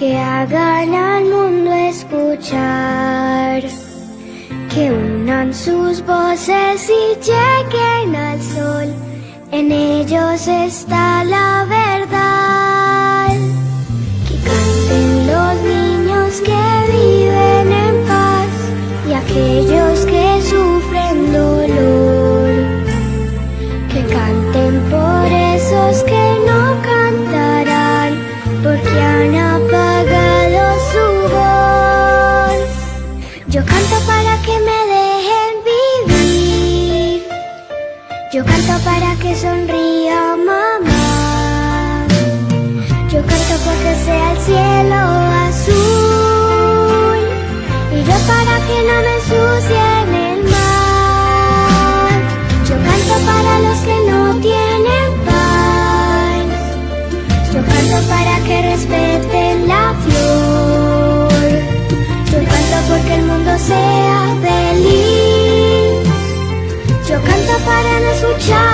que hagan al mundo escuchar, que unan sus voces y lleguen al sol. En ellos está la verdad. Que canten los niños que viven en paz y aquellos que sufren dolor. Que canten por esos que no cantarán porque han apagado su voz. Yo canto para que me dejen vivir. Yo canto para que sonría mamá. Yo canto porque sea el cielo azul y yo para que no me ensucien el mar. Yo canto para los que no tienen paz. Yo canto para que respeten la flor. Yo canto porque el mundo sea feliz. Yo canto para no escuchar